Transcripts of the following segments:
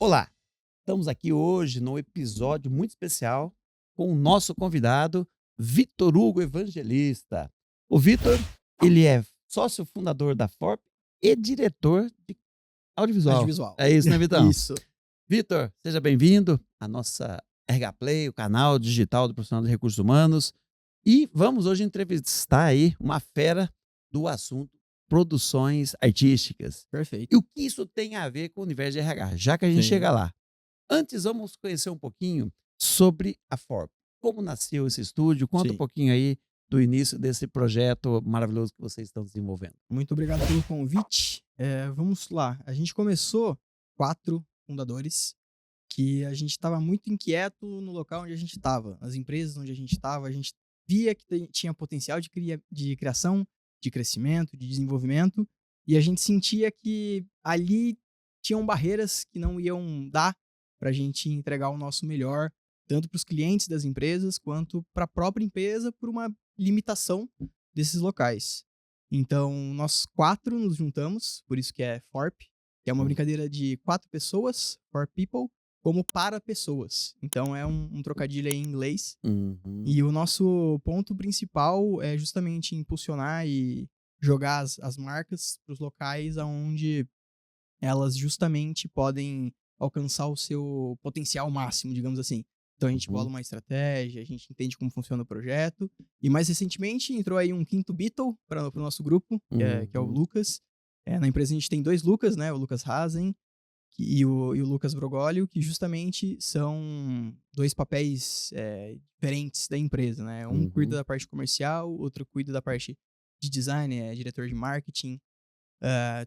Olá, estamos aqui hoje num episódio muito especial com o nosso convidado, Vitor Hugo Evangelista. O Vitor, ele é sócio fundador da FORP e diretor de audiovisual. Audiovisual. É isso, né, Vitão? Isso. Vitor, seja bem-vindo à nossa RH Play, o canal digital do profissional de recursos humanos. E vamos hoje entrevistar aí uma fera do assunto produções artísticas. E Perfeito. o que isso tem a ver com o universo de RH, já que a gente Sim, chega lá. Antes, vamos conhecer um pouquinho sobre a FORP. Como nasceu esse estúdio? Conta um sim. pouquinho aí do início desse projeto maravilhoso que vocês estão desenvolvendo. Muito obrigado pelo convite. Vamos lá. A gente começou 4 fundadores que a gente estava muito inquieto no local onde a gente estava. As empresas onde a gente via que tinha potencial de criação, de crescimento, de desenvolvimento, e a gente sentia que ali tinham barreiras que não iam dar para a gente entregar o nosso melhor, tanto para os clientes das empresas quanto para a própria empresa, por uma limitação desses locais. Então, nós 4 nos juntamos, por isso que é FORP, que é uma Hum, brincadeira de 4 pessoas, for people, como para pessoas. Então é um trocadilho aí em inglês. uhum, E o nosso ponto principal é justamente impulsionar e jogar as marcas para os locais onde elas justamente podem alcançar o seu potencial máximo, digamos assim. Então a gente bola uhum, uma estratégia, a gente entende como funciona o projeto. E mais recentemente entrou aí um quinto Beatle para o nosso grupo, que é o uhum, Lucas. Na empresa a gente tem 2 Lucas, né? O Lucas Hazen e o Lucas Brogolio, que justamente são 2 papéis diferentes da empresa, né? Um cuida uhum, da parte comercial, outro cuida da parte de design, é diretor de marketing.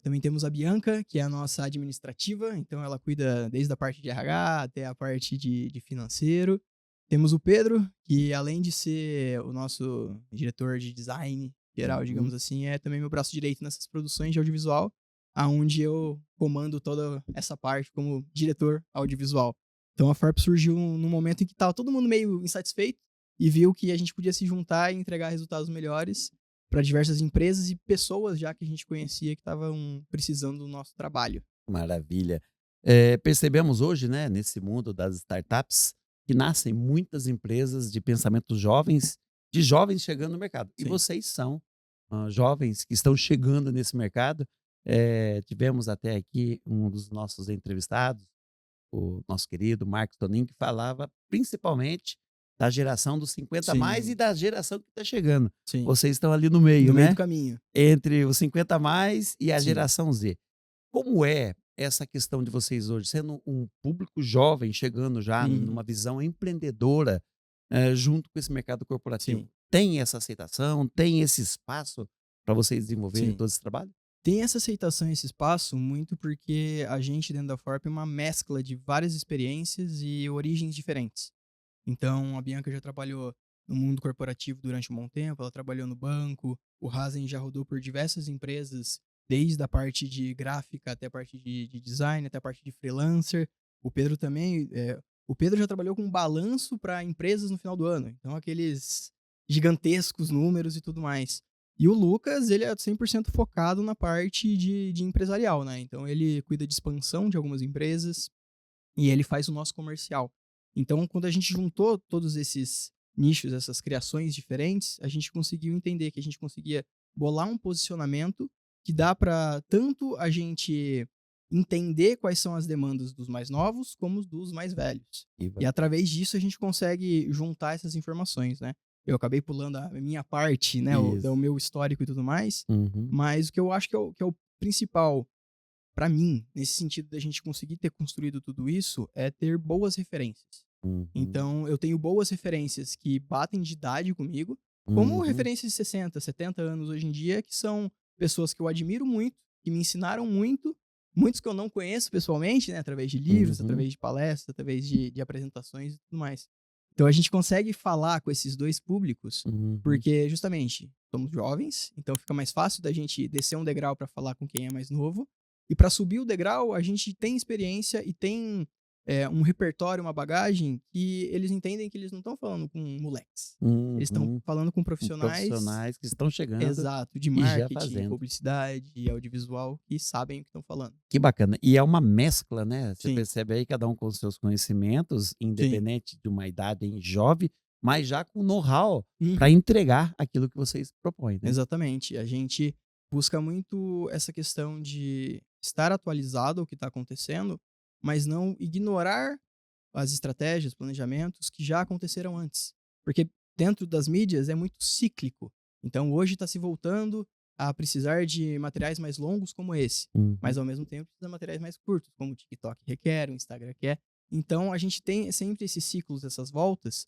Também temos a Bianca, que é a nossa administrativa, então ela cuida desde a parte de RH até a parte de financeiro. Temos o Pedro, que além de ser o nosso diretor de design geral, uhum. digamos assim, é também meu braço direito nessas produções de audiovisual, aonde eu comando toda essa parte como diretor audiovisual. Então a FARP surgiu num momento em que estava todo mundo meio insatisfeito e viu que a gente podia se juntar e entregar resultados melhores para diversas empresas e pessoas já que a gente conhecia que estavam precisando do nosso trabalho. Maravilha. Percebemos hoje, né, nesse mundo das startups, que nascem muitas empresas de pensamentos jovens, de jovens chegando no mercado. E Sim, vocês são jovens que estão chegando nesse mercado. Tivemos até aqui um dos nossos entrevistados, o nosso querido Marcos Tonin, que falava principalmente da geração dos 50 a mais e sim, da geração que está chegando. sim. Vocês estão ali no meio, No meio do né? caminho. Entre os 50 a mais e a Sim. geração Z. Como é essa questão de vocês hoje, sendo um público jovem, chegando já Uhum. numa visão empreendedora, junto com esse mercado corporativo? Sim, Tem essa aceitação, tem esse espaço para vocês desenvolverem sim. todo esse trabalho? Tem essa aceitação e esse espaço muito porque a gente dentro da FORP é uma mescla de várias experiências e origens diferentes. Então, a Bianca já trabalhou no mundo corporativo durante um bom tempo, ela trabalhou no banco, o Hazen já rodou por diversas empresas, desde a parte de gráfica até a parte de design, até a parte de freelancer. O Pedro também, o Pedro já trabalhou com balanço para empresas no final do ano, então aqueles gigantescos números e tudo mais. E o Lucas, ele é 100% focado na parte de empresarial, né? Então ele cuida de expansão de algumas empresas e ele faz o nosso comercial. Então, quando a gente juntou todos esses nichos, essas criações diferentes, a gente conseguiu entender que a gente conseguia bolar um posicionamento que dá para tanto a gente entender quais são as demandas dos mais novos como dos mais velhos. E através disso a gente consegue juntar essas informações, né? Eu acabei pulando a minha parte, né, do Isso. meu histórico e tudo mais, Uhum, mas o que eu acho que é o principal para mim, nesse sentido da gente conseguir ter construído tudo isso, é ter boas referências. uhum, Então, eu tenho boas referências que batem de idade comigo, como uhum, referências de 60, 70 anos hoje em dia, que são pessoas que eu admiro muito, que me ensinaram muito, muitos que eu não conheço pessoalmente, né, através de livros, uhum, através de palestras, através de apresentações e tudo mais. Então, a gente consegue falar com esses dois públicos, uhum, porque justamente somos jovens, então fica mais fácil da gente descer um degrau para falar com quem é mais novo, e para subir o degrau, a gente tem experiência e tem um repertório, uma bagagem que eles entendem que eles não estão falando com moleques. Eles estão falando com Com profissionais, profissionais que estão chegando exato, de e já marketing, fazendo. publicidade, audiovisual, que sabem o que estão falando. Que bacana. E é uma mescla, né? Você Sim, percebe aí, cada um com os seus conhecimentos, sim. independente de uma idade em jovem, mas já com know-how para Uhum. entregar aquilo que vocês propõem, né? Exatamente. A gente busca muito essa questão de estar atualizado ao que está acontecendo, mas não ignorar as estratégias, planejamentos que já aconteceram antes. Porque dentro das mídias é muito cíclico. Então hoje está se voltando a precisar de materiais mais longos como esse, mas Uhum. ao mesmo tempo precisa de materiais mais curtos, como o TikTok requer, o Instagram quer. Então a gente tem sempre esses ciclos, essas voltas.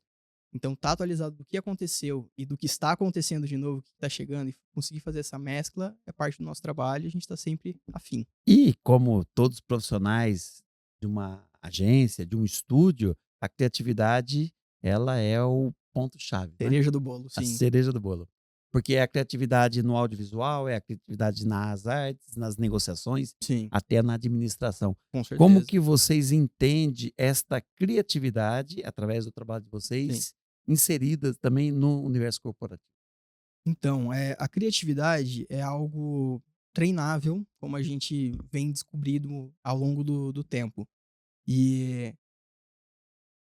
Então tá atualizado do que aconteceu e do que está acontecendo de novo, o que está chegando, e conseguir fazer essa mescla é parte do nosso trabalho e a gente está sempre afim. E como todos os profissionais de uma agência, de um estúdio, a criatividade, ela é o ponto-chave, né? Cereja do bolo, A sim. cereja do bolo. Porque é a criatividade no audiovisual, é a criatividade nas artes, nas negociações, Sim, até na administração. com Como certeza. que vocês entendem esta criatividade, através do trabalho de Sim. vocês, inserida também no universo corporativo? Então, a criatividade é algo treinável, como a gente vem descobrindo ao longo do tempo. E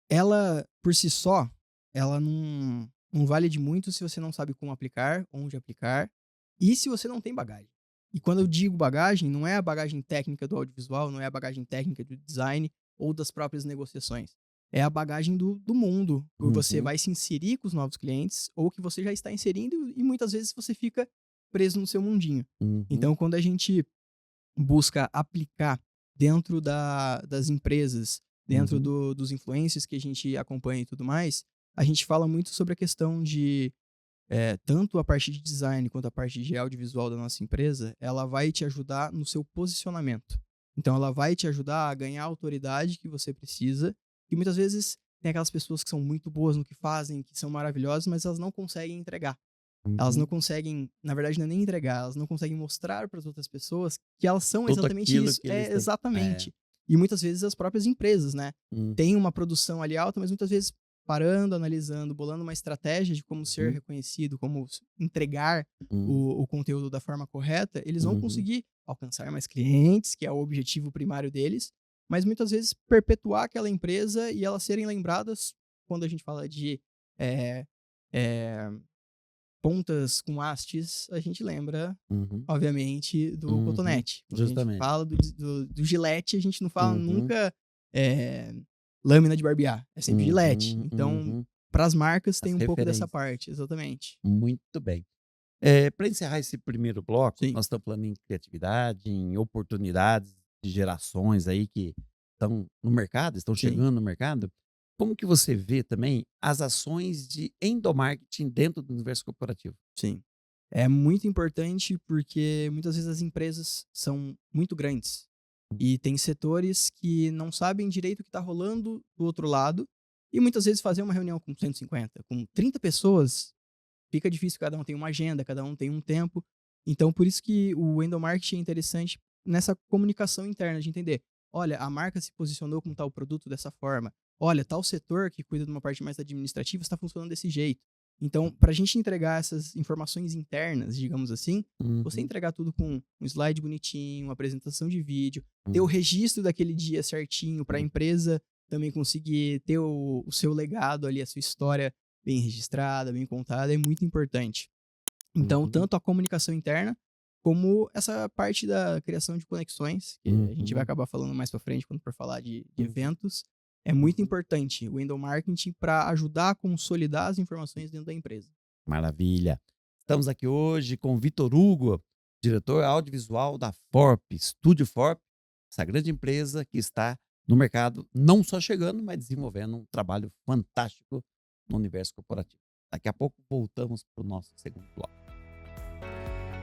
ela, por si só, ela não vale de muito se você não sabe como aplicar, onde aplicar, e se você não tem bagagem. E quando eu digo bagagem, não é a bagagem técnica do audiovisual, não é a bagagem técnica do design ou das próprias negociações. É a bagagem do mundo, que você Uhum, vai se inserir com os novos clientes, ou que você já está inserindo, e muitas vezes você fica preso no seu mundinho. uhum, Então, quando a gente busca aplicar dentro das empresas, dentro uhum, dos influencers que a gente acompanha e tudo mais, a gente fala muito sobre a questão de tanto a parte de design quanto a parte de audiovisual da nossa empresa, ela vai te ajudar no seu posicionamento. Então, ela vai te ajudar a ganhar a autoridade que você precisa. E muitas vezes tem aquelas pessoas que são muito boas no que fazem, que são maravilhosas, mas elas não conseguem entregar. Elas não uhum. conseguem, na verdade, não é nem entregar, elas não conseguem mostrar para as outras pessoas que elas são Tudo exatamente aquilo isso. que eles É, têm. É. exatamente. E muitas vezes as próprias empresas, né? Uhum, Têm uma produção ali alta, mas muitas vezes parando, analisando, bolando uma estratégia de como ser uhum, reconhecido, como entregar uhum, o conteúdo da forma correta, eles vão uhum. conseguir alcançar mais clientes, que é o objetivo primário deles, mas muitas vezes perpetuar aquela empresa e elas serem lembradas quando a gente fala de eh, eh, pontas com hastes, a gente lembra, Uhum, obviamente, do uhum. cotonete. Quando a gente Justamente. fala do Gillette, a gente não fala Uhum, nunca eh, lâmina de barbear, é sempre Gillette. uhum, Então, uhum. para as marcas tem As um pouco dessa referências. parte, exatamente. Muito bem. Para encerrar esse primeiro bloco, Sim, nós estamos falando em criatividade, em oportunidades de gerações aí que estão no mercado, estão sim, chegando no mercado. Como que você vê também as ações de endomarketing dentro do universo corporativo? sim. É muito importante porque muitas vezes as empresas são muito grandes e tem setores que não sabem direito o que está rolando do outro lado e muitas vezes fazer uma reunião com 150, com 30 pessoas fica difícil, cada um tem uma agenda, cada um tem um tempo. Então, por isso que o endomarketing é interessante nessa comunicação interna, de entender: olha, a marca se posicionou com tal produto dessa forma. Olha, tal setor que cuida de uma parte mais administrativa está funcionando desse jeito. Então, para a gente entregar essas informações internas, digamos assim, você Uhum, entregar tudo com um slide bonitinho, uma apresentação de vídeo, ter o uhum, registro daquele dia certinho para a uhum, empresa também conseguir ter o seu legado ali, a sua história bem registrada, bem contada, é muito importante. Então, uhum, tanto a comunicação interna, como essa parte da criação de conexões, que a gente vai uhum, acabar falando mais para frente quando for falar de uhum, eventos, é muito uhum. importante o endomarketing para ajudar a consolidar as informações dentro da empresa. Maravilha. Estamos aqui hoje com o Vitor Hugo, diretor audiovisual da Forp, Estúdio Forp, essa grande empresa que está no mercado, não só chegando, mas desenvolvendo um trabalho fantástico no universo corporativo. Daqui a pouco voltamos para o nosso segundo bloco.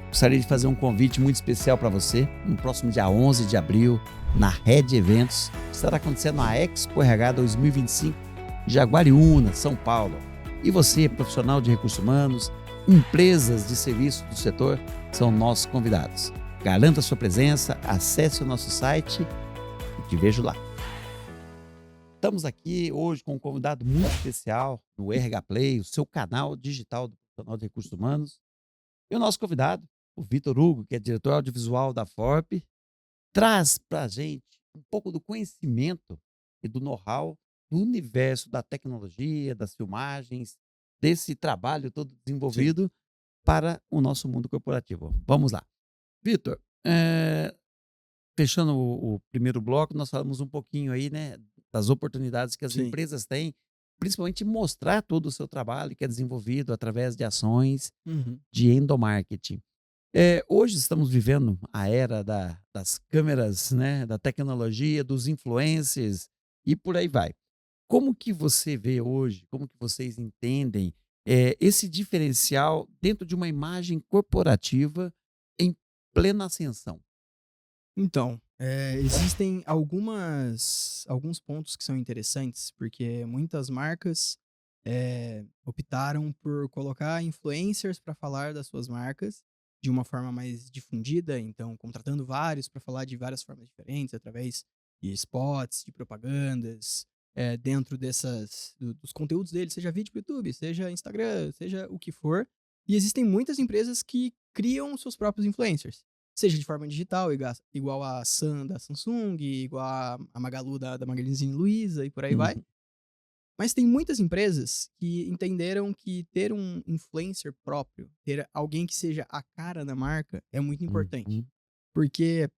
Gostaria de fazer um convite muito especial para você. No próximo dia 11 de abril, na Red Eventos, estará acontecendo a Expo RH 2025 em Jaguariúna, São Paulo. E você, profissional de recursos humanos, empresas de serviço do setor, são nossos convidados. Garanta sua presença, acesse o nosso site e te vejo lá. Estamos aqui hoje com um convidado muito especial no RH Play, o seu canal digital do profissional de recursos humanos. E o nosso convidado, o Vitor Hugo, que é diretor audiovisual da FORP, traz para a gente um pouco do conhecimento e do know-how do universo da tecnologia, das filmagens, desse trabalho todo Sim. desenvolvido para o nosso mundo corporativo. Vamos lá. Vitor, fechando o primeiro bloco, nós falamos um pouquinho aí, né, das oportunidades que as Sim. empresas têm, principalmente mostrar todo o seu trabalho que é desenvolvido através de ações Uhum. de endomarketing. Hoje estamos vivendo a era das câmeras, né, da tecnologia, dos influencers e por aí vai. Como que você vê hoje, como que vocês entendem esse diferencial dentro de uma imagem corporativa em plena ascensão? Então, existem alguns pontos que são interessantes, porque muitas marcas, optaram por colocar influencers para falar das suas marcas de uma forma mais difundida, então contratando vários para falar de várias formas diferentes, através de spots, de propagandas, dentro dos conteúdos deles, seja vídeo para o YouTube, seja Instagram, seja o que for. E existem muitas empresas que criam seus próprios influencers. Seja de forma digital, igual a Sam da Samsung, igual a Magalu da Magazine Luiza e por aí vai. Uhum, Mas tem muitas empresas que entenderam que ter um influencer próprio, ter alguém que seja a cara da marca, é muito importante. uhum, Porque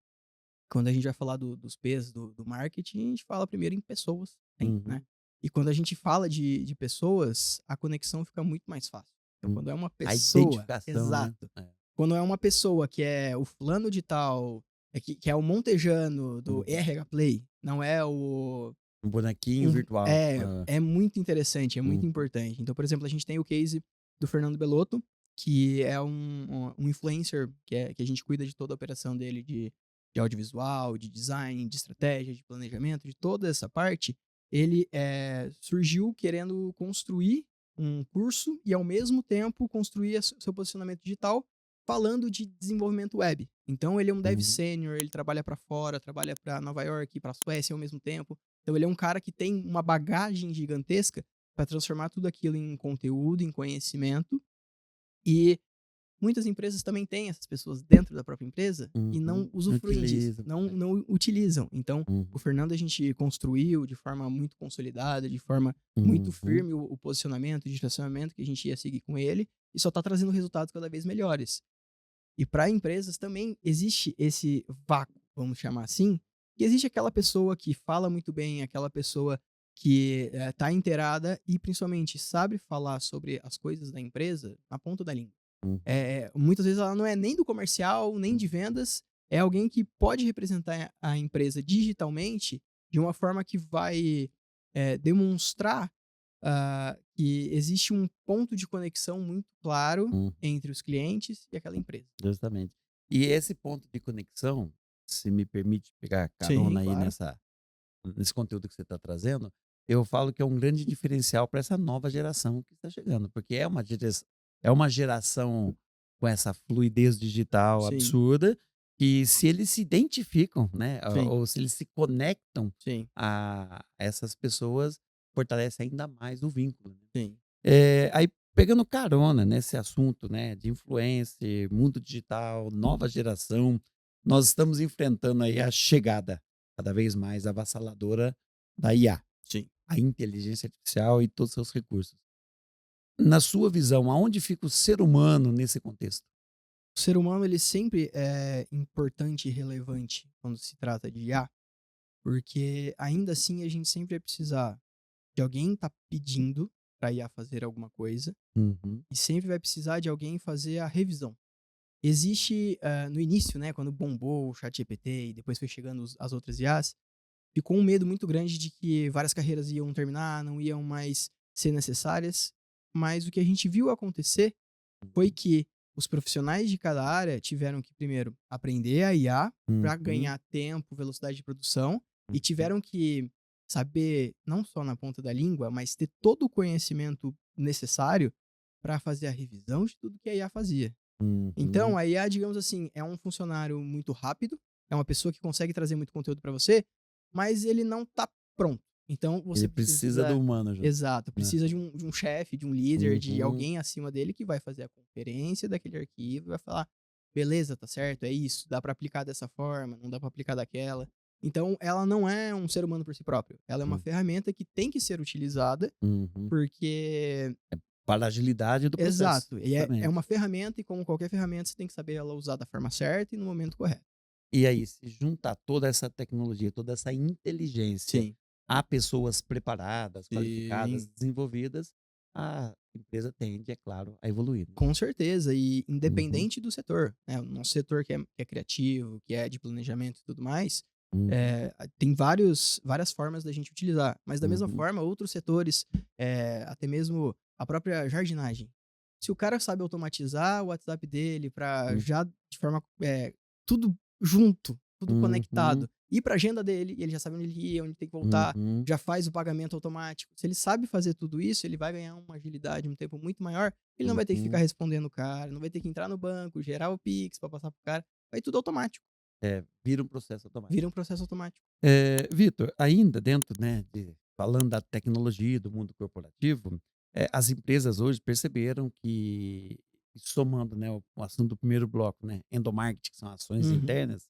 quando a gente vai falar dos P's do marketing, a gente fala primeiro em pessoas, né? uhum. E quando a gente fala de pessoas, a conexão fica muito mais fácil. Então, Hum. quando é uma A pessoa, identificação, né. exato. É. Quando é uma pessoa que é o fulano de tal, que é o Montejano do Uhum. RH Play, não é o Um bonequinho virtual. é muito interessante, é muito Uhum, importante. Então, por exemplo, a gente tem o case do Fernando Belotto, que é um influencer que a gente cuida de toda a operação dele de audiovisual, de design, de estratégia, de planejamento, de toda essa parte. Ele surgiu querendo construir um curso e, ao mesmo tempo, construir seu posicionamento digital falando de desenvolvimento web. Então, ele é um dev uhum, sênior, ele trabalha para fora, trabalha para Nova York, para Suécia ao mesmo tempo. Então ele é um cara que tem uma bagagem gigantesca para transformar tudo aquilo em conteúdo, em conhecimento. E muitas empresas também têm essas pessoas dentro da própria empresa e não uhum. usufruem disso, Utiliza. não utilizam. Então, o Uhum, Fernando a gente construiu de forma muito consolidada, de forma muito uhum, firme o posicionamento, o direcionamento que a gente ia seguir com ele e só está trazendo resultados cada vez melhores. E para empresas também existe esse vácuo, vamos chamar assim, que existe aquela pessoa que fala muito bem, aquela pessoa que está inteirada e principalmente sabe falar sobre as coisas da empresa na ponta da língua. uhum, Muitas vezes ela não é nem do comercial, nem de vendas, é alguém que pode representar a empresa digitalmente de uma forma que vai demonstrar que existe um ponto de conexão muito claro uhum. entre os clientes e aquela empresa. Justamente. E esse ponto de conexão, se me permite pegar Sim, carona aí claro. nesse conteúdo que você está trazendo, eu falo que é um grande diferencial para essa nova geração que está chegando, porque é uma geração com essa fluidez digital Sim, absurda, que se eles se identificam, né, sim, ou se eles se conectam sim, a essas pessoas, fortalece ainda mais o vínculo, né. sim. Aí pegando carona nesse assunto, né, de influencer, mundo digital, nova geração, nós estamos enfrentando aí a chegada cada vez mais avassaladora da IA, Sim. a inteligência artificial e todos os seus recursos. Na sua visão, aonde fica o ser humano nesse contexto? O ser humano ele sempre é importante e relevante quando se trata de IA, porque ainda assim a gente sempre vai precisar de alguém tá pedindo para IA fazer alguma coisa Uhum, e sempre vai precisar de alguém fazer a revisão. Existe, no início, né, quando bombou o ChatGPT e depois foi chegando as outras IAs, ficou um medo muito grande de que várias carreiras iam terminar, não iam mais ser necessárias, mas o que a gente viu acontecer foi que os profissionais de cada área tiveram que primeiro aprender a IA uhum, para uhum, ganhar tempo, velocidade de produção e uhum, tiveram que saber não só na ponta da língua, mas ter todo o conhecimento necessário para fazer a revisão de tudo que a IA fazia. Então, uhum, a IA, digamos assim, é um funcionário muito rápido, é uma pessoa que consegue trazer muito conteúdo para você, mas ele não tá pronto. Então você Ele precisa do humano junto, exato, né? precisa de um chefe, de um líder, de Uhum, alguém acima dele que vai fazer a conferência daquele arquivo e vai falar: "Beleza, tá certo, é isso, dá pra aplicar dessa forma, não dá pra aplicar daquela". Então ela não é um ser humano por si próprio, ela é uma hum, ferramenta que tem que ser utilizada, uhum. porque Para a agilidade do processo, exato, e é justamente. uma ferramenta e como qualquer ferramenta você tem que saber ela usar da forma certa e no momento correto. E aí, se juntar toda essa tecnologia, toda essa inteligência Sim, a pessoas preparadas, qualificadas, sim. desenvolvidas, a empresa tende, é claro, a evoluir, né? Com certeza, e Uhum, independente do setor, né, o nosso setor que é criativo, que é de planejamento e tudo mais, uhum, tem várias formas da gente utilizar, mas da mesma uhum, forma outros setores, até mesmo a própria jardinagem. Se o cara sabe automatizar o WhatsApp dele para hum, já de forma, tudo junto, tudo uhum, conectado, ir para agenda dele, e ele já sabe onde ele ia, onde tem que voltar, uhum, já faz o pagamento automático. Se ele sabe fazer tudo isso, ele vai ganhar uma agilidade, um tempo muito maior. Ele não vai ter que ficar uhum. respondendo o cara, não vai ter que entrar no banco, gerar o Pix para passar pro cara, vai tudo automático, É, vira um processo automático. vira um processo automático. Vitor, ainda dentro, né, falando da tecnologia, do mundo corporativo, as empresas hoje perceberam que, somando, né, o assunto do primeiro bloco, né, endomarketing, que são ações Uhum. internas,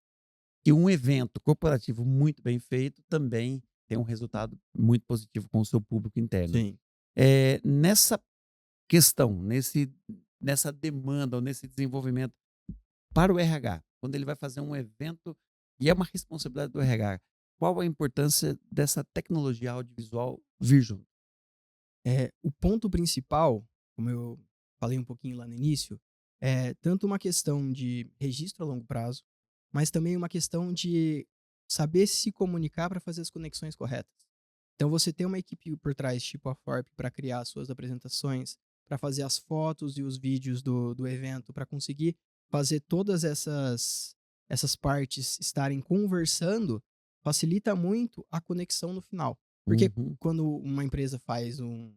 que um evento corporativo muito bem feito também tem um resultado muito positivo com o seu público interno. Sim. Nessa questão, nessa demanda ou nesse desenvolvimento para o RH, quando ele vai fazer um evento e é uma responsabilidade do RH, qual a importância dessa tecnologia audiovisual vir junto? O ponto principal, como eu falei um pouquinho lá no início, é tanto uma questão de registro a longo prazo, mas também uma questão de saber se comunicar para fazer as conexões corretas. Então você ter uma equipe por trás, tipo a Forp, para criar as suas apresentações, para fazer as fotos e os vídeos do evento, para conseguir fazer todas essas partes estarem conversando, facilita muito a conexão no final. Porque Uhum. quando uma empresa faz um,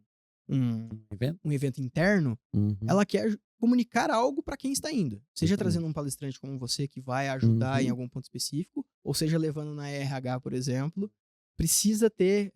Um evento? um evento interno, Uhum. ela quer comunicar algo para quem está indo. Seja Justamente. trazendo um palestrante como você que vai ajudar em Uhum. algum ponto específico, ou seja levando na RH, por exemplo, precisa ter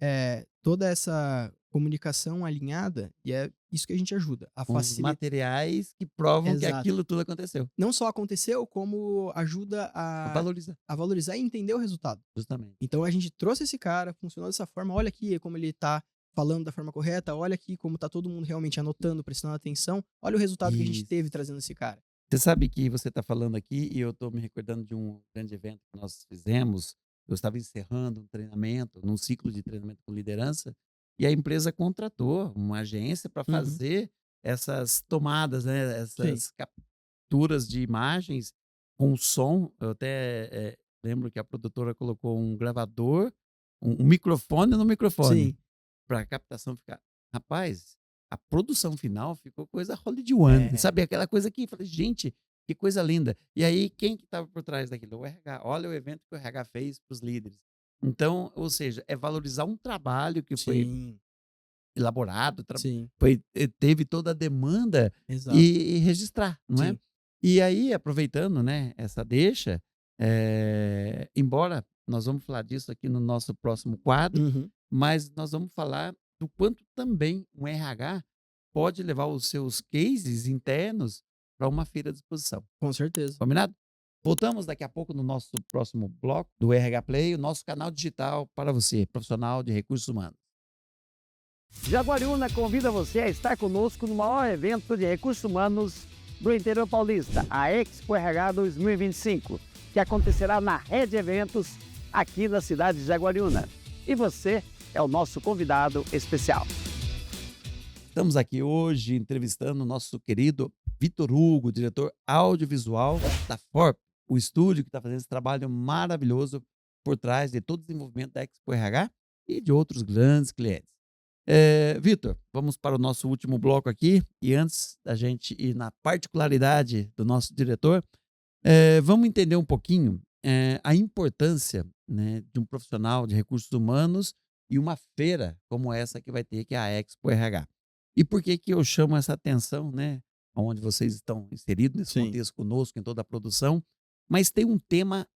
toda essa comunicação alinhada e é isso que a gente ajuda, a Com os facilitar. materiais que provam que Exato. aquilo tudo aconteceu. Não só aconteceu, como ajuda Valoriza, a valorizar e entender o resultado. justamente. Então a gente trouxe esse cara, funcionou dessa forma, olha aqui como ele tá falando da forma correta, olha aqui como tá todo mundo realmente anotando, prestando atenção, olha o resultado que a gente Isso. teve trazendo esse cara. Você sabe que você está falando aqui e eu estou me recordando de um grande evento que nós fizemos. Eu estava encerrando um treinamento, num ciclo de treinamento com liderança, e a empresa contratou uma agência para Uhum. fazer essas tomadas, né, Sim, essas capturas de imagens com som. Eu até lembro que a produtora colocou um gravador, um microfone no microfone, sim. para a captação ficar. Rapaz, a produção final ficou coisa Hollywood, É, sabe, aquela coisa que falei: "Gente, que coisa linda". E aí quem que estava por trás daquilo? O RH. Olha o evento que o RH fez para os líderes. Então, ou seja, é valorizar um trabalho que foi sim, elaborado, sim, teve toda a demanda exato. e registrar, não é? Sim. E aí, aproveitando, né, essa deixa, embora nós vamos falar disso aqui no nosso próximo quadro, Uhum. mas nós vamos falar do quanto também um RH pode levar os seus cases internos para uma feira de exposição. Com certeza. Combinado? Voltamos daqui a pouco no nosso próximo bloco do RH Play, o nosso canal digital para você, profissional de recursos humanos. Jaguariúna convida você a estar conosco no maior evento de recursos humanos do interior paulista, a Expo RH 2025, que acontecerá na Rede Eventos, aqui na cidade de Jaguariúna. E você é o nosso convidado especial. Estamos aqui hoje entrevistando o nosso querido Vitor Hugo, diretor audiovisual da Forp, o estúdio que está fazendo esse trabalho maravilhoso por trás de todo o desenvolvimento da Expo RH e de outros grandes clientes. Vitor, vamos para o nosso último bloco aqui e antes da gente ir na particularidade do nosso diretor, vamos entender um pouquinho a importância, né, de um profissional de recursos humanos e uma feira como essa que vai ter, que é a Expo RH. E por que que eu chamo essa atenção, né, onde vocês estão inseridos nesse Sim. contexto conosco, em toda a produção, mas tem um tema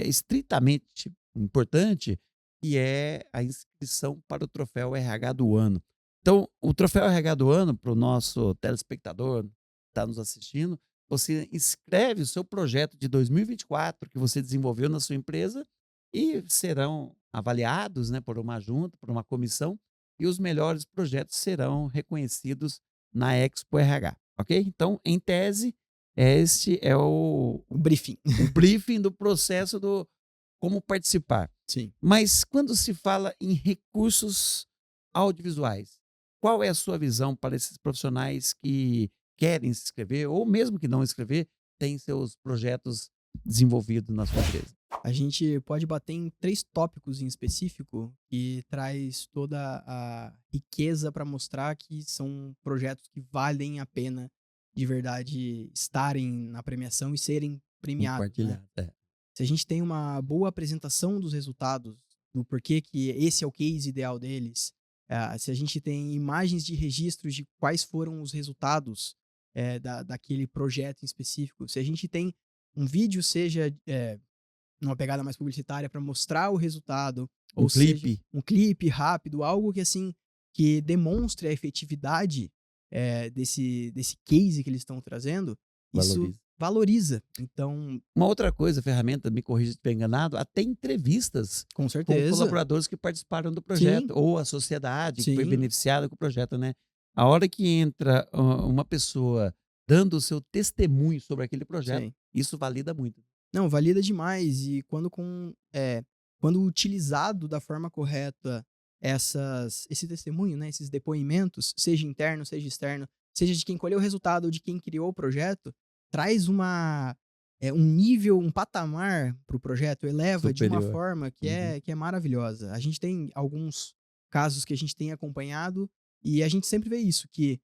estritamente importante, que é a inscrição para o Troféu RH do Ano. Então, o Troféu RH do Ano, para o nosso telespectador que está nos assistindo, você inscreve o seu projeto de 2024 que você desenvolveu na sua empresa e serão avaliados, né, por uma junta, por uma comissão, e os melhores projetos serão reconhecidos na Expo RH, ok? Então, em tese, este é o briefing. o briefing do processo do como participar. Sim. Mas quando se fala em recursos audiovisuais, qual é a sua visão para esses profissionais que querem se inscrever, ou mesmo que não inscrever, têm seus projetos desenvolvidos na sua empresa? A gente pode bater em 3 tópicos em específico que traz toda a riqueza para mostrar que são projetos que valem a pena de verdade estarem na premiação e serem premiados, né? Compartilhar. É. Se a gente tem uma boa apresentação dos resultados, do porquê que esse é o case ideal deles, se a gente tem imagens de registros de quais foram os resultados daquele projeto em específico, se a gente tem um vídeo, seja numa pegada mais publicitária para mostrar o resultado, Um ou seja, clipe. um clipe rápido, algo que assim que demonstre a efetividade desse case que eles estão trazendo, isso valoriza. Então, Uma outra coisa, ferramenta, me corrija se estiver enganado, até entrevistas com com certeza. colaboradores que participaram do projeto, ou a sociedade que foi Sim. beneficiada com o projeto, né? A hora que entra uma pessoa dando o seu testemunho sobre aquele projeto, Sim. isso valida muito. Não, valida demais. E quando utilizado da forma correta esse testemunho, né, esses depoimentos, seja interno, seja externo, seja de quem colheu o resultado ou de quem criou o projeto, traz um nível, um patamar para o projeto, eleva de uma Superior. forma que é maravilhosa. A gente tem alguns casos que a gente tem acompanhado e a gente sempre vê isso, que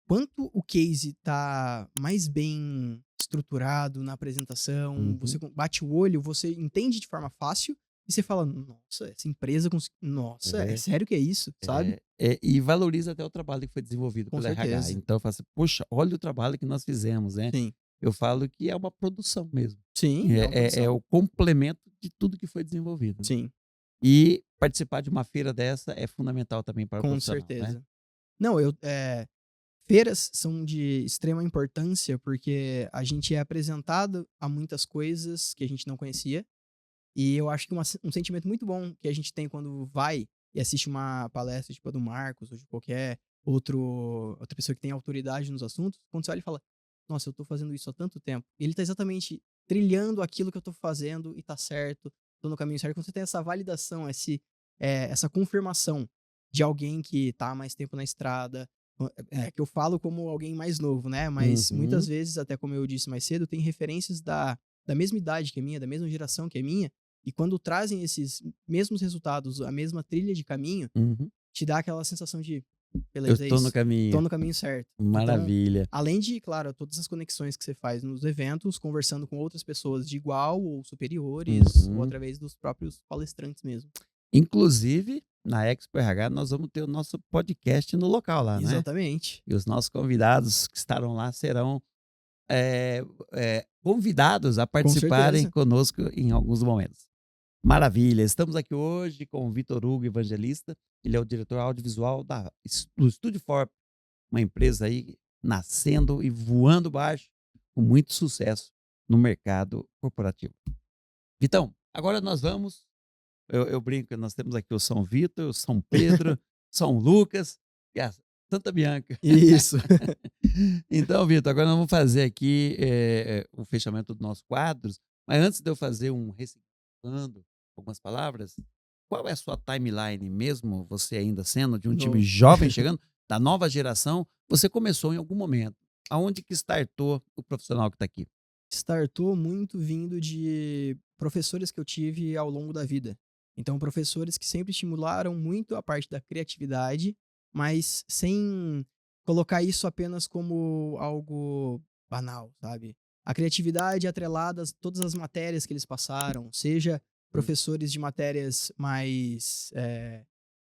quanto o case está mais bem estruturado na apresentação, Uhum. você bate o olho, você entende de forma fácil e você fala, nossa, essa empresa nossa, é sério que é isso, sabe? E valoriza até o trabalho que foi desenvolvido Com pela RH. certeza. Então, eu falo assim, poxa, olha o trabalho que nós fizemos, né? Sim. Eu falo que é uma produção mesmo. Sim, é uma É produção. o complemento de tudo que foi desenvolvido. Sim, E participar de uma feira dessa é fundamental também para o com profissional, certeza. né? Não, feiras são de extrema importância porque a gente é apresentado a muitas coisas que a gente não conhecia. E eu acho que um sentimento muito bom que a gente tem quando vai e assiste uma palestra tipo a do Marcos ou de qualquer outra pessoa que tem autoridade nos assuntos, quando você olha e fala, nossa, eu tô fazendo isso há tanto tempo. E ele tá exatamente trilhando aquilo que eu tô fazendo e tá certo, tô no caminho certo. Quando você tem essa validação, essa confirmação de alguém que tá há mais tempo na estrada, que eu falo como alguém mais novo, né? Mas Uhum. muitas vezes, até como eu disse mais cedo, tem referências da mesma idade que a minha, da mesma geração que a minha, e quando trazem esses mesmos resultados, a mesma trilha de caminho, Uhum. te dá aquela sensação de, Eu beleza, é estou no isso, caminho. tô no caminho certo. Então, Maravilha. além de, claro, todas as conexões que você faz nos eventos, conversando com outras pessoas de igual ou superiores, ou através dos próprios palestrantes mesmo. Inclusive, na Expo RH, nós vamos ter o nosso podcast no local lá, né? Exatamente. E os nossos convidados que estarão lá serão convidados a participarem certeza. conosco em alguns momentos. Maravilha. Estamos aqui hoje com o Vitor Hugo Evangelista. Ele é o diretor audiovisual do Estúdio Forp, uma empresa aí nascendo e voando baixo, com muito sucesso no mercado corporativo. Vitão, agora nós vamos. Eu brinco, nós temos aqui o São Vitor, o São Pedro, São Lucas e a Santa Bianca. Isso. Então, Vitor, agora nós vamos fazer aqui o fechamento dos nossos quadros. Mas antes de eu fazer reciclando algumas palavras, qual é a sua timeline mesmo, você ainda sendo de um time Novo. jovem chegando, da nova geração, você começou em algum momento. Aonde que startou o profissional que está aqui? Startou muito vindo de professores que eu tive ao longo da vida. Então, professores que sempre estimularam muito a parte da criatividade, mas sem colocar isso apenas como algo banal, sabe? A criatividade atrelada a todas as matérias que eles passaram, seja professores de matérias mais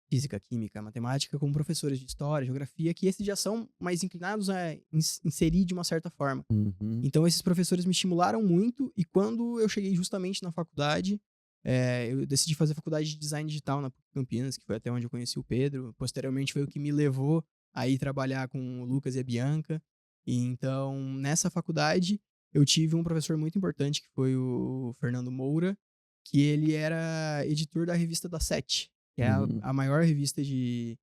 física, química, matemática, como professores de história, geografia, que esses já são mais inclinados a inserir de uma certa forma. Uhum. Então, esses professores me estimularam muito, e quando eu cheguei justamente na faculdade, eu decidi fazer faculdade de design digital na PUC Campinas, que foi até onde eu conheci o Pedro. Posteriormente foi o que me levou a ir trabalhar com o Lucas e a Bianca. E então, nessa faculdade, eu tive um professor muito importante, que foi o Fernando Moura, que ele era editor da revista da Sete, que é a maior revista de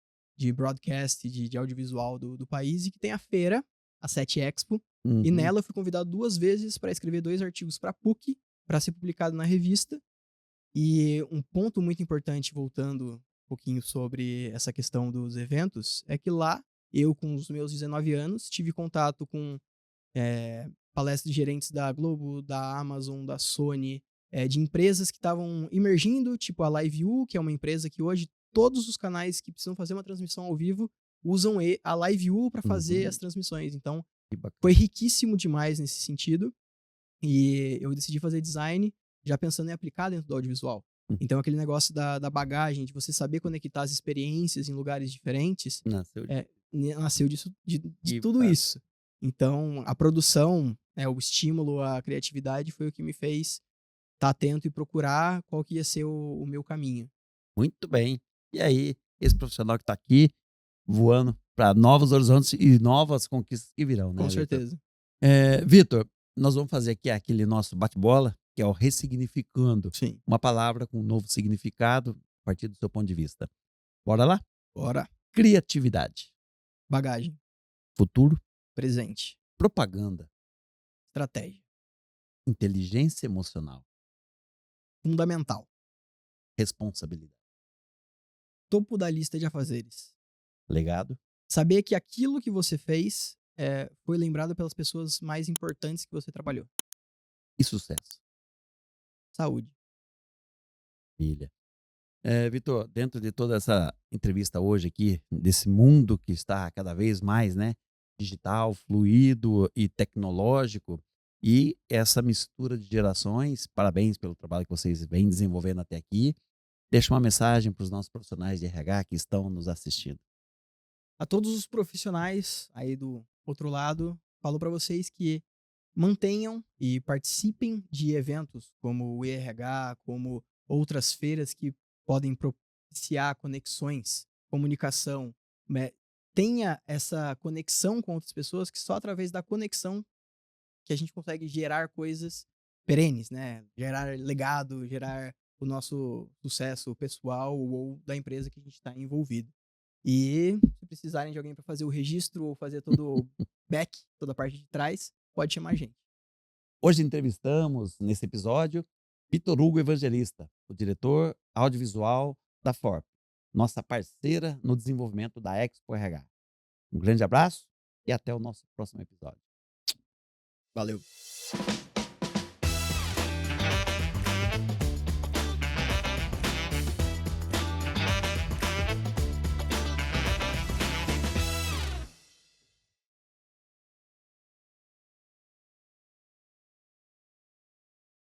broadcast, de audiovisual do país, e que tem a feira, a Sete Expo. E nela eu fui convidado 2 vezes para escrever 2 artigos para a PUC, para ser publicado na revista. E um ponto muito importante, voltando um pouquinho sobre essa questão dos eventos, é que lá, eu com os meus 19 anos, tive contato com palestras de gerentes da Globo, da Amazon, da Sony, de empresas que estavam emergindo, tipo a LiveU, que é uma empresa que hoje todos os canais que precisam fazer uma transmissão ao vivo usam a LiveU para fazer as transmissões. Então, foi riquíssimo demais nesse sentido. E eu decidi fazer design já pensando em aplicar dentro do audiovisual. Então, aquele negócio da bagagem, de você saber conectar as experiências em lugares diferentes, nasceu de tudo isso. Então, a produção, o estímulo, a criatividade foi o que me fez estar atento e procurar qual que ia ser o meu caminho. Muito bem. E aí, esse profissional que está aqui, voando para novos horizontes e novas conquistas que virão, né, Com Vitor? certeza. Vitor, nós vamos fazer aqui aquele nosso bate-bola, que é o ressignificando Sim. uma palavra com um novo significado a partir do seu ponto de vista. Bora lá? Bora. Criatividade. Bagagem. Futuro. Presente. Propaganda. Estratégia. Inteligência emocional. Fundamental. Responsabilidade. Topo da lista de afazeres. Legado. Saber que aquilo que você fez foi lembrado pelas pessoas mais importantes que você trabalhou. E sucesso. Saúde. Filha. Vitor, dentro de toda essa entrevista hoje aqui, desse mundo que está cada vez mais, né, digital, fluido e tecnológico, e essa mistura de gerações, parabéns pelo trabalho que vocês vêm desenvolvendo até aqui. Deixa uma mensagem para os nossos profissionais de RH que estão nos assistindo. A todos os profissionais aí do outro lado, falo para vocês que mantenham e participem de eventos como o IRH, como outras feiras que podem propiciar conexões, comunicação. Tenha essa conexão com outras pessoas, que só através da conexão que a gente consegue gerar coisas perenes, né? Gerar legado, gerar o nosso sucesso pessoal ou da empresa que a gente está envolvido. E se precisarem de alguém para fazer o registro ou fazer todo o back, toda a parte de trás, pode chamar a gente. Hoje entrevistamos, nesse episódio, Vitor Hugo Evangelista, o diretor audiovisual da FORP, nossa parceira no desenvolvimento da Expo RH. Um grande abraço e até o nosso próximo episódio. Valeu!